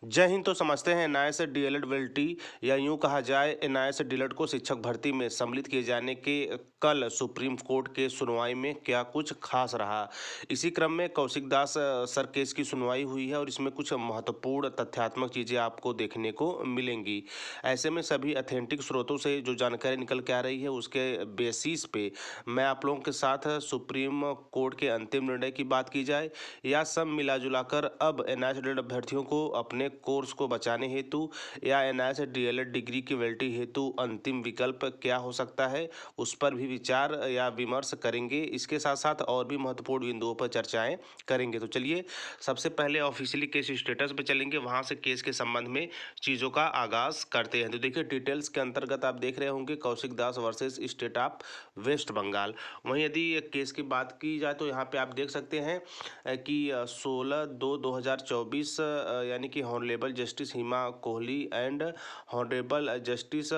जय हिंद। तो समझते हैं एनआईएस डीएलएड वेल्टी या यूं कहा जाए एनआईएस डीएलएड को शिक्षक भर्ती में सम्मिलित किए जाने के कल सुप्रीम कोर्ट के सुनवाई में क्या कुछ खास रहा। इसी क्रम में कौशिक दास सर केस की सुनवाई हुई है और इसमें कुछ महत्वपूर्ण तथ्यात्मक चीजें आपको देखने को मिलेंगी। ऐसे में सभी अथेंटिक स्रोतों से जो जानकारी निकल के आ रही है उसके बेसिस पे मैं आप लोगों के साथ सुप्रीम कोर्ट के अंतिम निर्णय की बात की जाए या सब मिला जुलाकर अब एनआईएस डीएलएड अभ्यर्थियों को अपने कोर्स को बचाने हेतु या एनआईएस डीएलएड डिग्री की वैलिडिटी हेतु अंतिम विकल्प क्या हो सकता है, उस पर भी विचार या विमर्श करेंगे। इसके साथ साथ और भी महत्वपूर्ण बिंदुओं पर चर्चाएं करेंगे। तो चलिए सबसे पहले ऑफिशियली केस स्टेटस पे चलेंगे, वहां से केस के संबंध में चीज़ों का आगाज करते हैं। तो देखिए डिटेल्स के अंतर्गत आप देख रहे होंगे Kaushik Das versus state of West Bengal. वहीं यदि केस की बात की जाए तो यहाँ पे आप देख सकते हैं कि 16/2/2024 यानी कि honourable justice Hima Kohli and honourable justice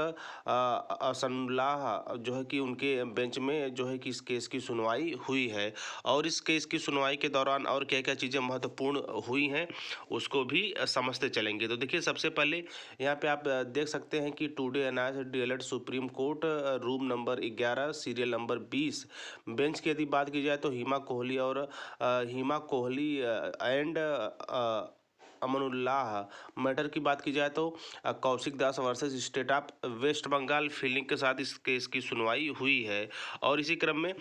Asanullah जो है कि उनके बेंच में जो है कि इस केस की सुनवाई हुई है। और इस केस की सुनवाई के दौरान और क्या क्या चीज़ें महत्वपूर्ण हुई हैं उसको भी समझते चलेंगे। तो देखिए सबसे पहले यहाँ पे आप देख सकते हैं कि टुडे एनआईएस डीएलएड Supreme Court room number 11 serial number 20 bench की यदि बात की जाए तो हिमा कोहली एंड अमनुल्लाह मैटर की बात की जाए तो Kaushik Das versus state of West Bengal filing के साथ इस केस की सुनवाई हुई है। और इसी क्रम में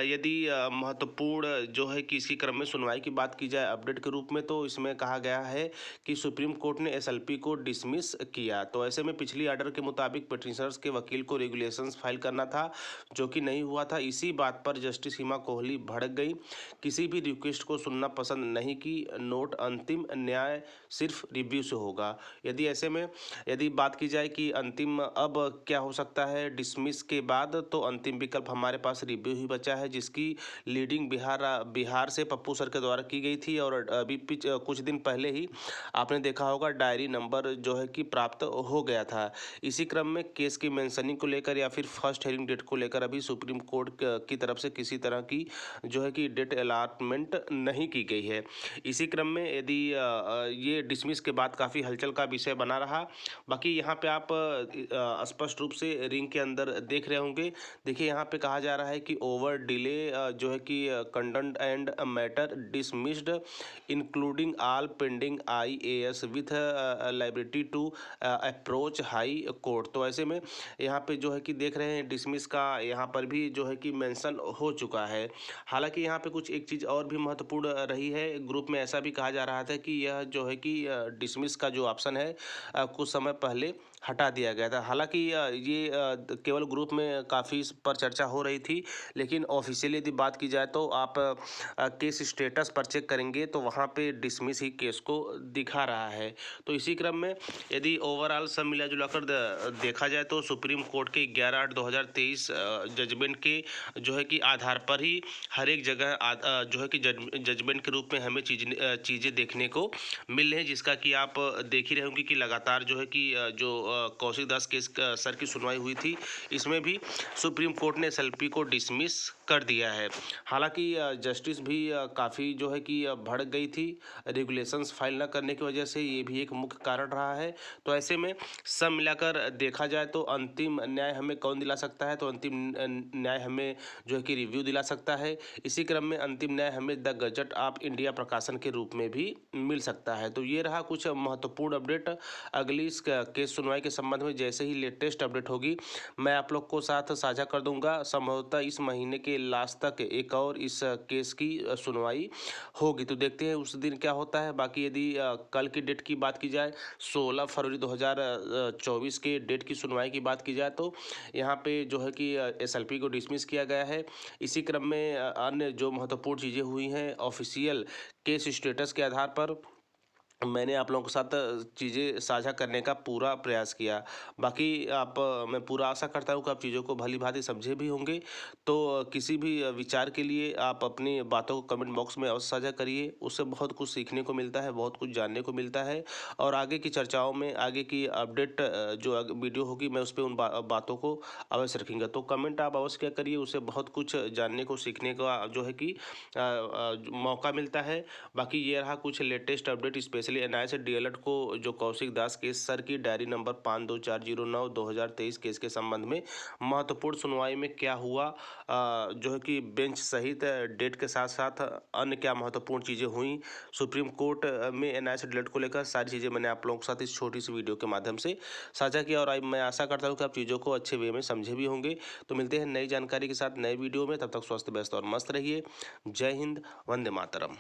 यदि महत्वपूर्ण जो है कि इसी क्रम में सुनवाई की बात की जाए अपडेट के रूप में तो इसमें कहा गया है कि सुप्रीम कोर्ट ने एसएलपी को डिसमिस किया। तो ऐसे में पिछली ऑर्डर के मुताबिक पिटिशनर्स के वकील को रेगुलेशंस फाइल करना था जो कि नहीं हुआ था। इसी बात पर जस्टिस हिमा कोहली भड़क गई, किसी भी रिक्वेस्ट को सुनना पसंद नहीं की। नोट अंतिम न्याय सिर्फ रिव्यू से होगा। यदि ऐसे में यदि बात की जाए कि अंतिम अब क्या हो सकता है डिसमिस के बाद, तो अंतिम विकल्प हमारे पास रिव्यू ही बचा है जिसकी लीडिंग बिहार से पप्पू सर के द्वारा की गई थी। और अभी कुछ दिन पहले ही आपने देखा होगा डायरी नंबर जो है कि प्राप्त हो गया था। इसी क्रम में केस की मेंशनिंग को लेकर या फिर फर्स्ट हेयरिंग डेट को लेकर अभी सुप्रीम कोर्ट की तरफ से किसी तरह की जो है कि डेट अलॉटमेंट नहीं की गई है। इसी क्रम में यदि ये डिसमिस के बाद काफ़ी हलचल का विषय बना रहा। बाकी यहाँ पे आप स्पष्ट रूप से रिंग के अंदर देख रहे होंगे। देखिए यहाँ पे कहा जा रहा है कि ओवर डिले जो है कि condemned and matter dismissed including all pending IAs with liability to approach high court. तो ऐसे में यहाँ पे जो है कि देख रहे हैं डिसमिस का यहाँ पर भी जो है कि मेंशन हो चुका है। हालांकि यहाँ पे कुछ एक चीज़ और भी महत्वपूर्ण रही है। ग्रुप में ऐसा भी कहा जा रहा था कि यह जो है कि डिसमिस का जो ऑप्शन है कुछ समय पहले हटा दिया गया था। हालांकि ये केवल ग्रुप में काफ़ी इस पर चर्चा हो रही थी, लेकिन ऑफिशियली यदि बात की जाए तो आप केस स्टेटस पर चेक करेंगे तो वहाँ पे डिसमिस ही केस को दिखा रहा है। तो इसी क्रम में यदि ओवरऑल सब मिला जुलाकर देखा जाए तो सुप्रीम कोर्ट के 11/8/2023 जजमेंट के जो है कि आधार पर ही हर एक जगह जो है कि जजमेंट के रूप में हमें चीज़ें देखने को मिल रही हैं, जिसका कि आप देख ही रहे होंगे कि लगातार जो है कि जो कौशिक दास केस सर की सुनवाई हुई थी इसमें भी सुप्रीम कोर्ट ने एसएलपी को डिसमिस कर दिया है। हालांकि जस्टिस भी काफ़ी जो है कि भड़क गई थी, रेगुलेशंस फाइल न करने की वजह से ये भी एक मुख्य कारण रहा है। तो ऐसे में सब मिलाकर देखा जाए तो अंतिम न्याय हमें कौन दिला सकता है, तो अंतिम न्याय हमें जो है कि रिव्यू दिला सकता है। इसी क्रम में अंतिम न्याय हमें द गजट ऑफ इंडिया प्रकाशन के रूप में भी मिल सकता है। तो ये रहा कुछ महत्वपूर्ण अपडेट। अगली इस केस सुनवाई के संबंध में जैसे ही लेटेस्ट अपडेट होगी मैं आप लोग को साथ साझा कर दूंगा। संभवतः इस महीने के लास्ट तक एक और इस केस की सुनवाई होगी, तो देखते हैं उस दिन क्या होता है। बाकी यदि कल की डेट की बात की जाए 16 फरवरी 2024 के डेट की सुनवाई की बात की जाए तो यहाँ पे जो है कि एसएलपी को डिसमिस किया गया है। इसी क्रम में अन्य जो महत्वपूर्ण चीज़ें हुई हैं ऑफिशियल केस स्टेटस के आधार पर मैंने आप लोगों के साथ चीज़ें साझा करने का पूरा प्रयास किया। बाकी मैं पूरा आशा करता हूँ कि आप चीज़ों को भली भांति समझे भी होंगे। तो किसी भी विचार के लिए आप अपनी बातों को कमेंट बॉक्स में अवश्य साझा करिए, उससे बहुत कुछ सीखने को मिलता है, बहुत कुछ जानने को मिलता है। और आगे की चर्चाओं में आगे की अपडेट जो वीडियो होगी मैं उस पर उन बातों को अवश्य रखूँगा। तो कमेंट आप अवश्य क्या करिए, उससे बहुत कुछ जानने को सीखने का जो है कि मौका मिलता है। बाकी ये रहा कुछ लेटेस्ट अपडेट स्पेशल चलिए एनआईए से डीएलएड को जो कौशिक दास केस सर की डायरी नंबर 52409/2023 केस के संबंध में महत्वपूर्ण सुनवाई में क्या हुआ, जो है कि बेंच सहित डेट के साथ साथ अन्य क्या महत्वपूर्ण चीज़ें हुई सुप्रीम कोर्ट में एनआईए से डीएलएड को लेकर, सारी चीज़ें मैंने आप लोगों के साथ इस छोटी सी वीडियो के माध्यम से साझा किया। और मैं आशा करता हूँ कि आप चीज़ों को अच्छे वे में समझे भी होंगे। तो मिलते हैं नई जानकारी के साथ नए वीडियो में, तब तक स्वस्थ व्यस्त और मस्त रहिए। जय हिंद, वंदे मातरम।